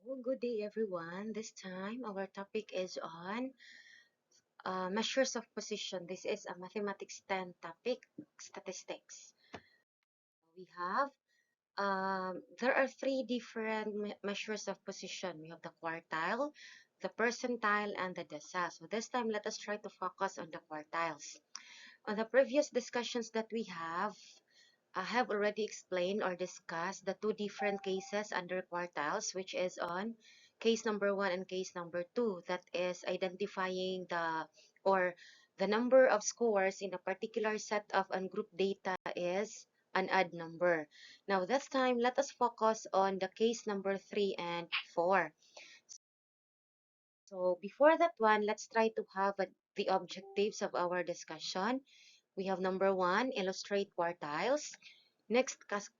Good day, everyone. This time, our topic is on measures of position. This is a mathematics 10 topic, statistics. We have, there are three different measures of position. We have the quartile, the percentile, and the decile. So this time, let us try to focus on the quartiles. On the previous discussions that we have, I have already explained or discussed the two different cases under quartiles, which is on case number 1 and case number 2. That is identifying the number of scores in a particular set of ungrouped data is an odd number. Now this time, let us focus on the case number 3 and 4. So before that one, let's try to have the objectives of our discussion. We have number 1, illustrate quartiles. Next,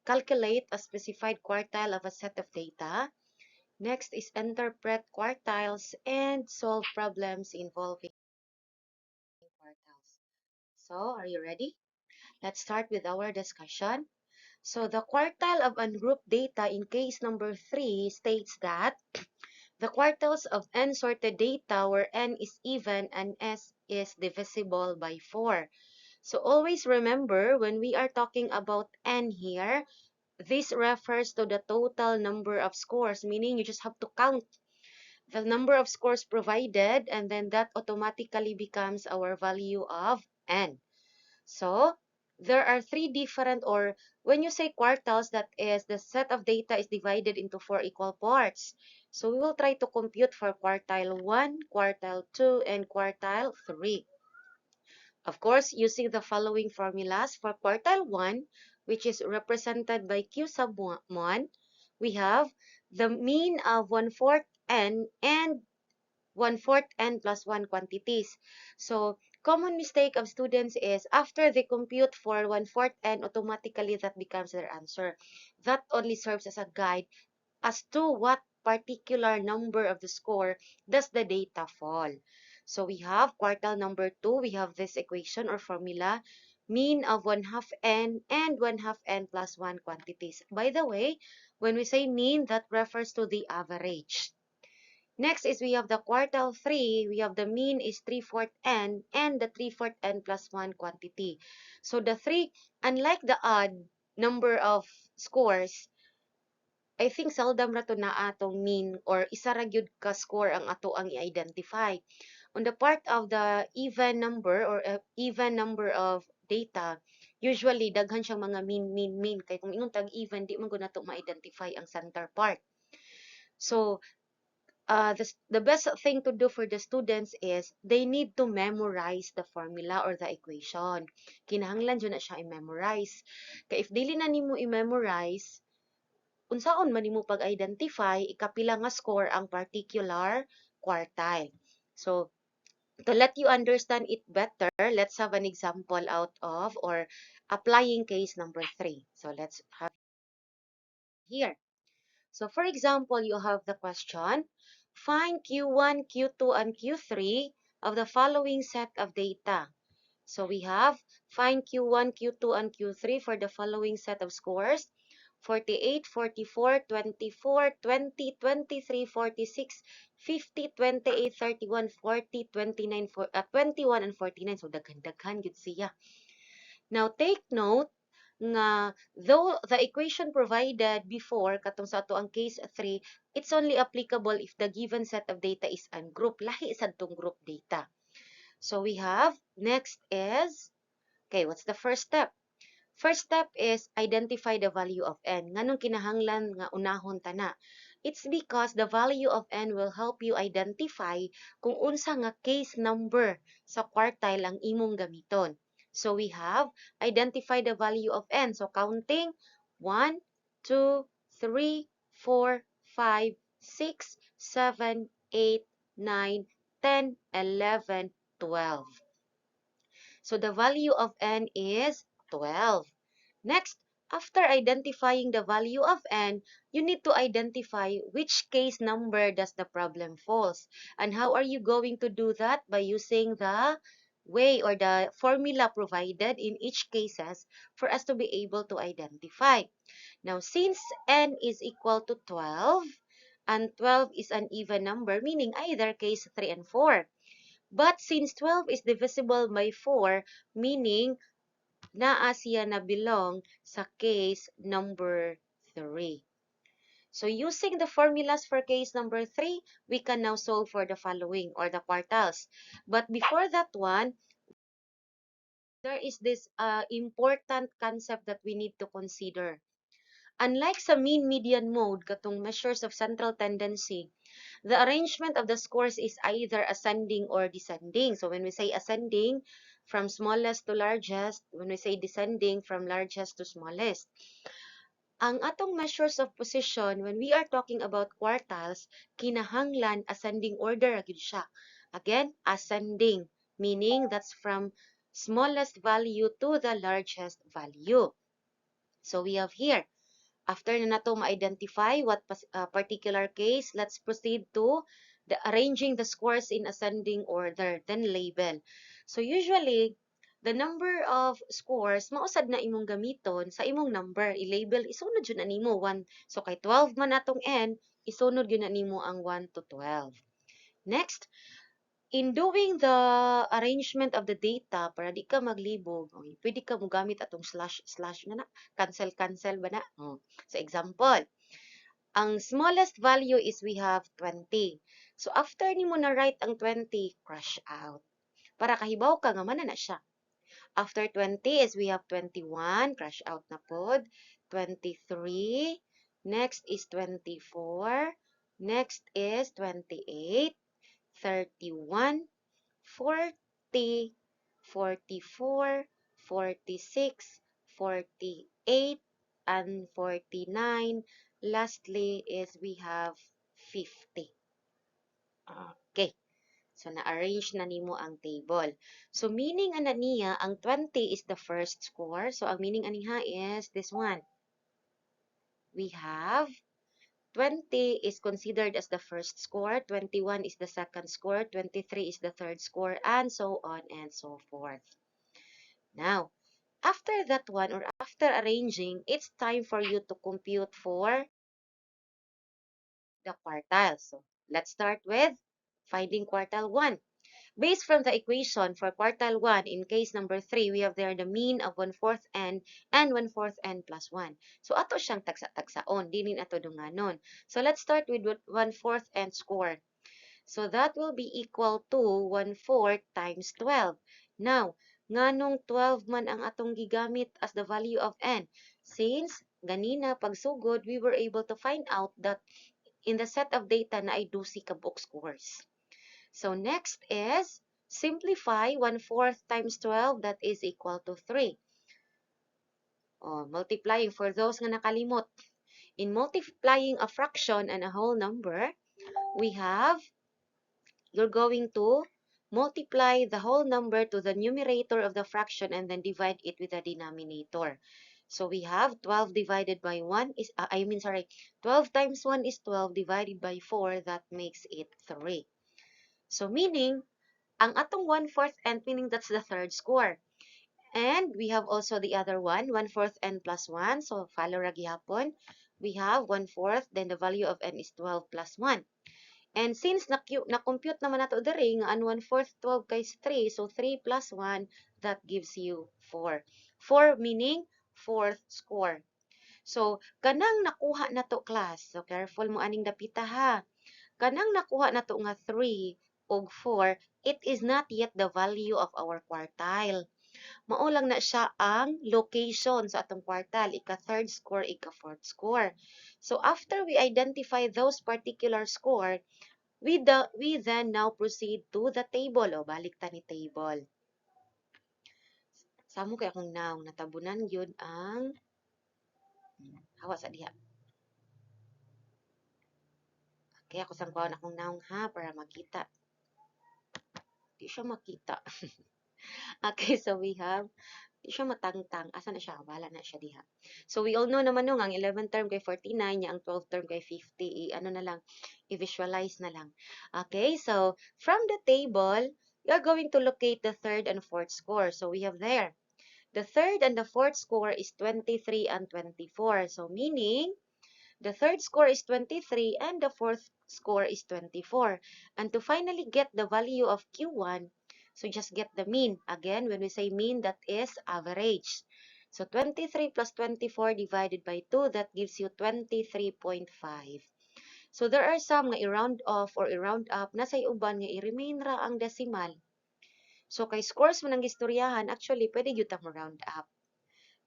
calculate a specified quartile of a set of data. Next is interpret quartiles and solve problems involving quartiles. So, are you ready? Let's start with our discussion. So, the quartile of ungrouped data in case number 3 states that the quartiles of n sorted data where n is even and s is divisible by 4. So always remember, when we are talking about n here, this refers to the total number of scores, meaning you just have to count the number of scores provided, and then that automatically becomes our value of n. So there are three different, or when you say quartiles, that is the set of data is divided into 4 equal parts. So we will try to compute for quartile 1, quartile 2, and quartile 3. Of course, using the following formulas for quartile 1, which is represented by Q sub 1, we have the mean of 1/4 n and 1/4 n plus 1 quantities. So, common mistake of students is after they compute for 1/4 n, automatically that becomes their answer. That only serves as a guide as to what particular number of the score does the data fall. So we have quartile number 2, we have this equation or formula, mean of 1/2 n and 1/2 n plus 1 quantities. By the way, when we say mean, that refers to the average. Next is we have the quartile 3, we have the mean is 3/4 n and the 3/4 n plus 1 quantity. So the 3, unlike the odd number of scores, I think seldom ra to naa atong mean or isa ra gyud ka score ang ato ang i-identify. On the part of the even number or even number of data, usually daghan siyang mga mean kay kung ingon tag even di man gud nato ma-identify ang center part. So the best thing to do for the students is they need to memorize the formula or the equation. Kinahanglan jud na siya i-memorize. Kay if dili na nimo i-memorize, unsaon man nimo pag-identify ikapila nga score ang particular quartile. So, to let you understand it better, let's have an example out of or applying case number 3. So, let's have here. So, for example, you have the question, find Q1, Q2, and Q3 of the following set of data. So, we have find Q1, Q2, and Q3 for the following set of scores. 48, 44, 24, 20, 23, 46, 50, 28, 31, 40, 29, 21, and 49. So, daghan-daghan yun siya. Now, take note nga though the equation provided before, katong sa ato ang case 3, it's only applicable if the given set of data is ungrouped. Lahi sa tong group data. So, we have, next is, okay, what's the first step? First step is identify the value of n. Nganong kinahanglan nga unahon tana? It's because the value of n will help you identify kung unsa nga case number sa quartile ang imong gamiton. So we have identify the value of n. So counting 1, 2, 3, 4, 5, 6, 7, 8, 9, 10, 11, 12. So the value of n is 12. Next, after identifying the value of n, you need to identify which case number does the problem falls. And how are you going to do that? By using the way or the formula provided in each cases for us to be able to identify. Now, since n is equal to 12, and 12 is an even number, meaning either case 3 and 4. But since 12 is divisible by 4, meaning naa siya na belong sa case number 3. So using the formulas for case number 3, we can now solve for the following or the quartiles. But before that one, there is this important concept that we need to consider. Unlike sa mean median mode, katong measures of central tendency, the arrangement of the scores is either ascending or descending. So when we say ascending, from smallest to largest, when we say descending, from largest to smallest. Ang atong measures of position, when we are talking about quartiles, kinahanglan ascending order agad siya. Again, ascending, meaning that's from smallest value to the largest value. So we have here, after na nato ma-identify what particular case, let's proceed to the arranging the scores in ascending order, then label. So usually, the number of scores, mausad na imong gamiton sa imong number, i-label, isunod yun na nimo 1. So kay 12 man atong n, isunod yun na nimo ang 1 to 12. Next, in doing the arrangement of the data, para di ka maglibog, okay, pwede ka mo gamit atong slash na cancel ba na? Oh. So example, ang smallest value is we have 20. So after nimo na write ang 20, crush out. Para kahibaw ka nga mana na siya. After 20 is we have 21, crush out na pod. 23, next is 24, next is 28, 31, 40, 44, 46, 48, and 49. Lastly is we have 50. Okay. So, na-arrange na nimo ang table. So, meaning ana niya, ang 20 is the first score. So, ang meaning aniha is this one. We have 20 is considered as the first score, 21 is the second score, 23 is the third score, and so on and so forth. Now, after that one, or after arranging, it's time for you to compute for the quartiles. So, let's start with finding quartile 1. Based from the equation for quartile 1, in case number 3, we have there the mean of 1/4 n and 1/4 n plus 1. So, ato siyang tagsa-tagsaon. Dinin ato dunganon. So, let's start with 1/4 n score. So, that will be equal to 1/4 times 12. Now, nganong 12 man ang atong gigamit as the value of n? Since, ganina, pagsugod, we were able to find out that in the set of data na ay 12 ka book scores. So, next is, simplify 1/4 times 12, that is equal to 3. Oh, multiplying, for those nga nakalimot. In multiplying a fraction and a whole number, we have, you're going to multiply the whole number to the numerator of the fraction and then divide it with the denominator. So we have 12 divided by 1 is, 12 times 1 is 12 divided by 4, that makes it 3. So meaning, ang atong 1/4 n, meaning that's the third score. And we have also the other one, 1/4 n plus 1. So follow ra gihapon. We have 1/4, then the value of n is 12 plus 1. And since na-compute naman nato diri nga ang 1/4 12 kay 3, so 3 plus 1, that gives you 4. 4 meaning fourth score. So, kanang nakuha na to class. So, careful mo aning dapita ha. Kanang nakuha na to nga 3 ug 4, it is not yet the value of our quartile. Mao lang na siya ang location sa atong quartile, ika-third score, ika-fourth score. So, after we identify those particular score, we then now proceed to the table. O, balik ta ni table. Samo kay akong naong natabunan yun ang hawa sa diha. Kaya ako sang kuha akong naong ha para makita. Di siya makita. Okay, so we have, di siya matangtang. Asa na siya? Wala na siya diha. So we all know naman nung ang 11 term kay 49, ang 12 term kay 50. Ano na lang, i-visualize na lang. Okay, so from the table, you're going to locate the third and fourth score. So we have there, the third and the fourth score is 23 and 24. So meaning, The third score is 23 and the fourth score is 24. And to finally get the value of Q1, so just get the mean. Again, when we say mean, that is average. So 23 plus 24 divided by 2, that gives you 23.5. So there are some nga i-round off or i-round up na sa uban nga i-remain ra ang decimal. So kay scores mo ng istoryahan, actually pwede gyud ta mo round up.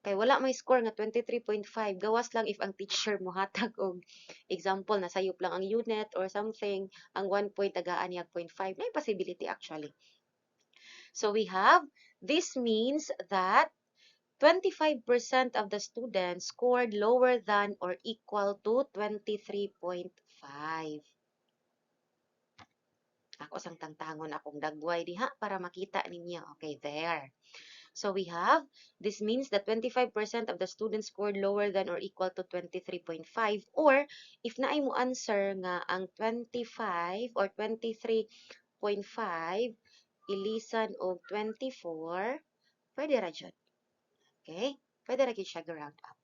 Kay wala may score nga 23.5, gawas lang if ang teacher mo hatag og example na sayop lang ang unit or something, ang 1 point tagaan niya 0.5, may possibility actually. So we have, this means that 25% of the students scored lower than or equal to 23.5. Ako sang tangtangon akong dagway diha para makita ninyo. Okay, there. So we have, this means that 25% of the students scored lower than or equal to 23.5, or if naay mo answer nga ang 25 or 23.5 ilisan og 24, pwede ra jud. Okay? Pwede ra gyud siya round up.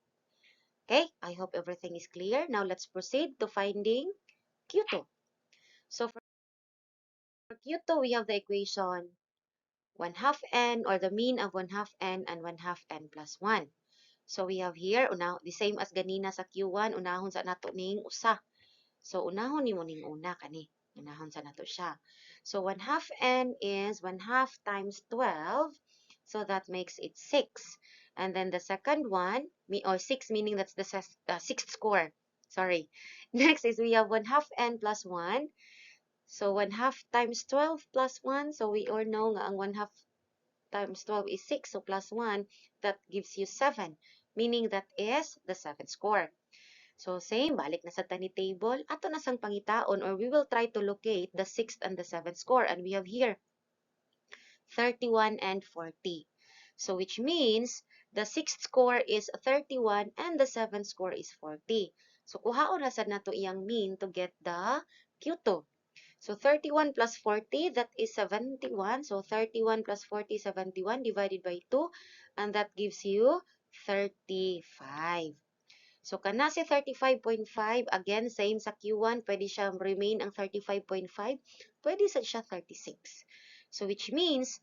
Okay? I hope everything is clear. Now let's proceed to finding Q2. So for Q2, we have the equation 1 half n, or the mean of 1 half n and 1 half n plus 1. So we have here, the same as ganina sa Q1, unahon sa nato ning usa. So unahon ni mo ning una kani. Unahon sa nato siya. So 1 half n is 1 half times 12. So that makes it 6. And then the second one, or 6, meaning that's the sixth score. Sorry. Next is we have 1 half n plus 1. So 1 half times 12 plus 1. So we all know nga ang 1 half times 12 is 6. So plus 1, that gives you 7. Meaning that is the 7th score. So same, balik na sa tani table. Ato na sang pangitaon, or we will try to locate the 6th and the 7th score. And we have here 31 and 40. So which means the 6th score is 31 and the 7th score is 40. So kuhaon na sad nato iyang mean to get the Q2. So 31 plus 40, that is 71. So 31 plus 40, 71 divided by 2. And that gives you 35. So kana si 35.5, again, same sa Q1, pwede siya remain ang 35.5. Pwede siya 36. So which means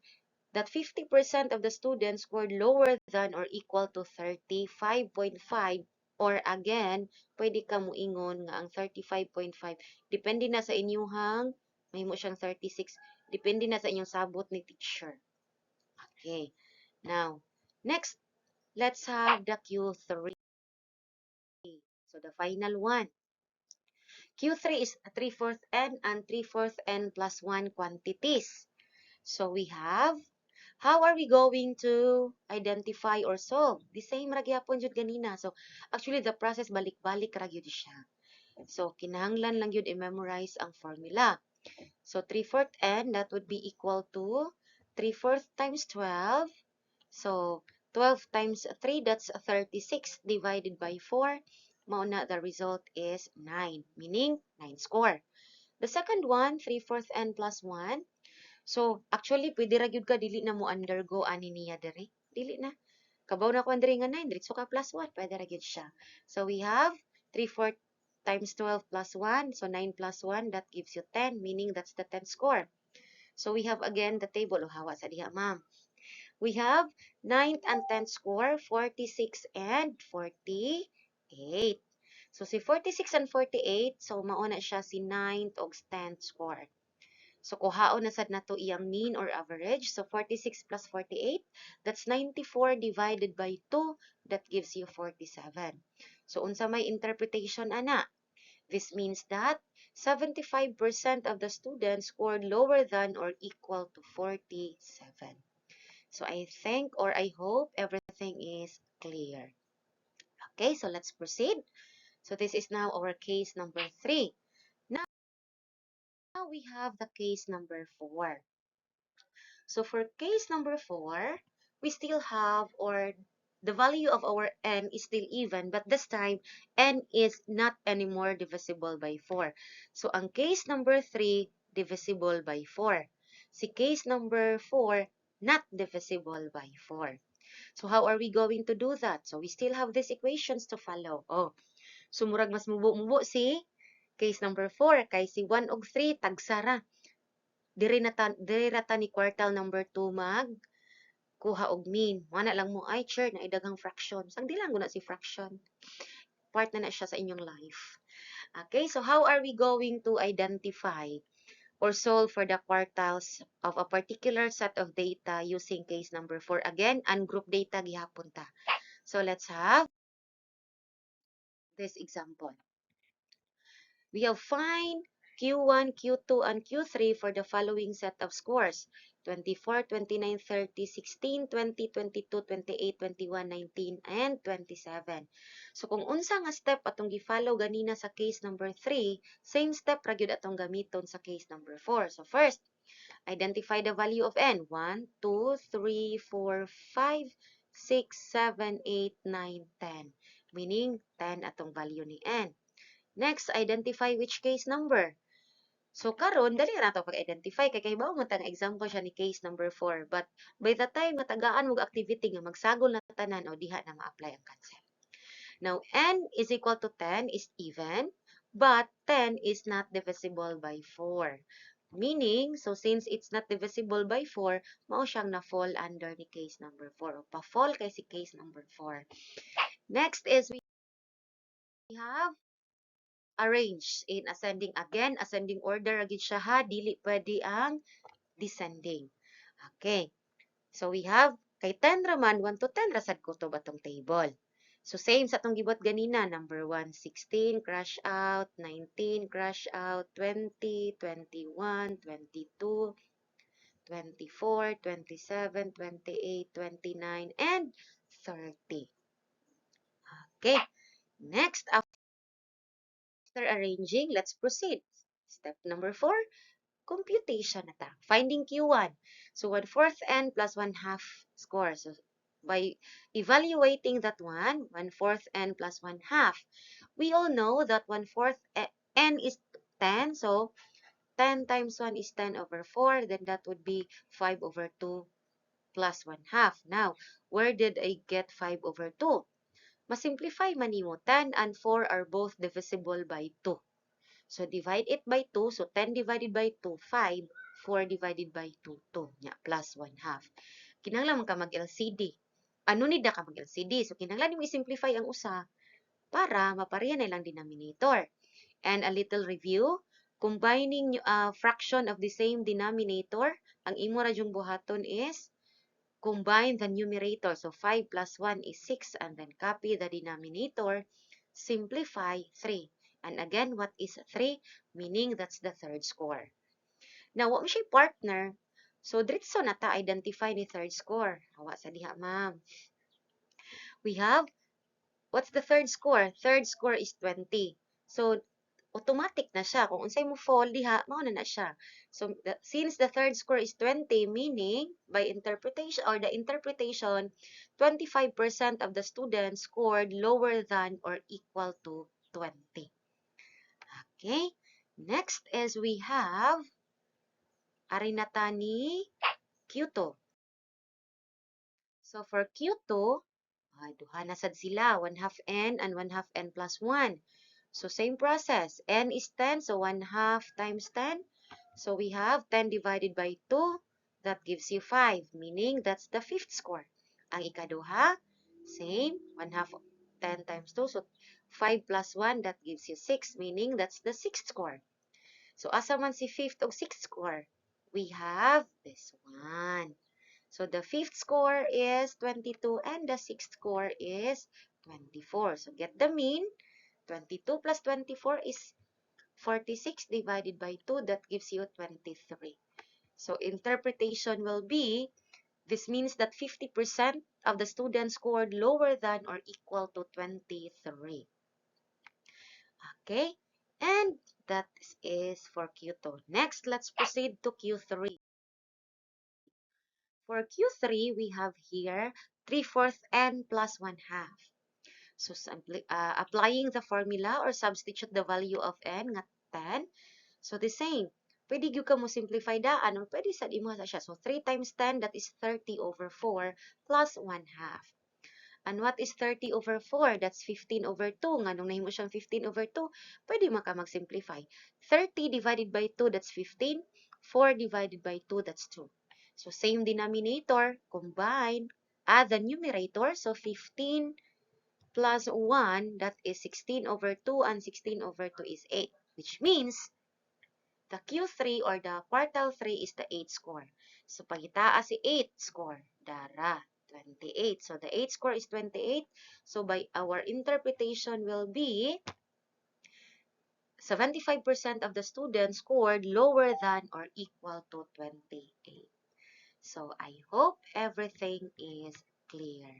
that 50% of the students scored lower than or equal to 35.5, or again, pwede ka moingon nga ang 35.5 depende na sa inyuhang mahimo siyang 36, depende na sa inyong sabot ni teacher. Okay. Now, next, let's have the Q3. So the final one. Q3 is 3/4 n and 3/4 n plus 1 quantities. So we have, how are we going to identify or solve? The same ra gyapon jud ganina. So actually the process balik-balik ra gyud siya. So kinahanglan lang yun i-memorize ang formula. So 3/4 n, that would be equal to 3/4 times 12. So 12 times 3, that's 36 divided by 4. Mauna, the result is 9, meaning 9 score. The second one, 3/4 n plus 1. So, actually, pwede ra gyud ka dili na mo undergo ani niya diri. Dili na. Kabaw na ko diri nga 9, diretso ka plus 1, pwede ra gyud siya. So, we have 3/4 times 12 plus 1. So, 9 plus 1, that gives you 10, meaning that's the 10th score. So, we have again the table. Hawa sa diha, ma'am. We have 9th and 10th score, 46 and 48. So, si 46 and 48, so mauna siya si 9th o 10th score. So, kuhaon na sad nato iyang mean or average. So, 46 plus 48, that's 94 divided by 2, that gives you 47. So, unsa may interpretation ana? This means that 75% of the students scored lower than or equal to 47. So, I think or I hope everything is clear. Okay, so let's proceed. So, this is now our case number 3. Now we have the case number 4. So for case number 4, we still have, or the value of our n is still even, but this time, n is not anymore divisible by 4. So ang case number 3, divisible by 4. Si case number 4, not divisible by 4. So how are we going to do that? So we still have these equations to follow. Sumurag mas mubo-mubo si case number 4 kay si 1 ug 3 tagsara. Diri rata ni quartile number 2 mag kuha og mean. Wala lang mo ay sure na idaghang fraction. Sang di lang guna si fraction. Part na siya sa inyong life. Okay, so how are we going to identify or solve for the quartiles of a particular set of data using case number 4? Again, ungroup data gihapon ta. So let's have this example. We have find Q1, Q2, and Q3 for the following set of scores. 24, 29, 30, 16, 20, 22, 28, 21, 19, and 27. So kung unsa nga step atong gi-follow ganina sa case number 3, same step ra gyud atong gamiton sa case number 4. So first, identify the value of n. 1, 2, 3, 4, 5, 6, 7, 8, 9, 10. Meaning 10 atong value ni n. Next, identify which case number. So, karon dali na ito pag-identify. Kaya kayo mo tang example siya ni case number 4. But, by the time matagaan mo activity nga magsagol na tanan o diha na ma-apply ang concept. Now, n is equal to 10 is even, but 10 is not divisible by 4. Meaning, so since it's not divisible by 4, mao siyang na-fall under ni case number 4. O pa-fall kay si case number 4. Next is we have arrange in ascending. Again, ascending order agad siya ha, dili pwede ang descending. Okay. So we have kay 10 raman 1 to 10 rasad ko to batong table. So same sa atong gibot ganina, number 1 16 crash out, 19 crash out, 20, 21, 22, 24, 27, 28, 29 and 30. Okay. Next, after arranging, let's proceed. Step number 4, computation na ta. Finding Q1. So, 1/4 n plus 1/2 score. So, by evaluating that one, 1/4 n plus 1/2, we all know that 1/4 n is 10. So, 10 times 1 is 10 over 4. Then that would be 5 over 2 plus 1/2. Now, where did I get 5 over 2? Masimplify man nimo. 10 and 4 are both divisible by 2. So, divide it by 2. So, 10 divided by 2, 5. 4 divided by 2, 2. Nya, plus 1/2. Kinahanglan ka mag-LCD. Ano ni da ka mag-LCD? So, kinahanglan mo i-simplify ang usa para mapareha na lang denominator. And a little review. Combining fraction of the same denominator, ang imo ra jung buhaton is combine the numerator. So, 5 plus 1 is 6. And then copy the denominator. Simplify 3. And again, what is 3? Meaning that's the third score. Now, what siya partner? So, diretso na ta identify ni third score. Hawa sa diha, ma'am. We have, what's the third score? Third score is 20. So, automatic na siya. Kung unsay mo fall diha, mao na siya. So, since the third score is 20, meaning, by interpretation, or the interpretation, 25% of the students scored lower than or equal to 20. Okay? Next is we have Arinatani Q2. So for Q2, duha na sad sila, 1/2 n and 1/2 n plus 1. So same process. N is 10, so 1/2 times 10. So we have 10 divided by 2. That gives you 5, meaning that's the fifth score. Ang ikaduha, same, 1/2 10 times 2. So 5 plus 1, that gives you 6, meaning that's the sixth score. So asa man si fifth o sixth score? We have this one. So the fifth score is 22 and the sixth score is 24. So get the mean. 22 plus 24 is 46 divided by 2. That gives you 23. So interpretation will be, this means that 50% of the students scored lower than or equal to 23. Okay? And that is for Q2. Next, let's proceed to Q3. For Q3, we have here 3/4 n plus 1/2. So, applying the formula or substitute the value of n nga 10. So, the same. Pwede gyud ka mo simplify daan or pwede sad imo sa siya. So, 3 times 10, that is 30 over 4 plus 1/2. And what is 30 over 4? That's 15 over 2. Nga nung nahimo siyang 15 over 2, pwede maka mag-simplify. 30 divided by 2, that's 15. 4 divided by 2, that's 2. So, same denominator, combine, add the numerator. So, 15 plus 1, that is 16 over 2, and 16 over 2 is 8, which means the Q3 or the quartile 3 is the 8 score. So, pagitaa si 8 score, dara, 28. So, the 8 score is 28. So, by our interpretation will be 75% of the students scored lower than or equal to 28. So, I hope everything is clear.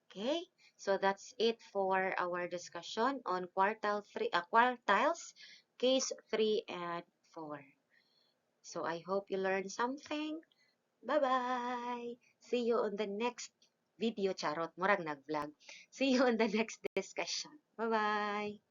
Okay? So, that's it for our discussion on quartiles, case 3 and 4. So, I hope you learned something. Bye-bye! See you on the next video. Charot, murag nag-vlog. See you on the next discussion. Bye-bye!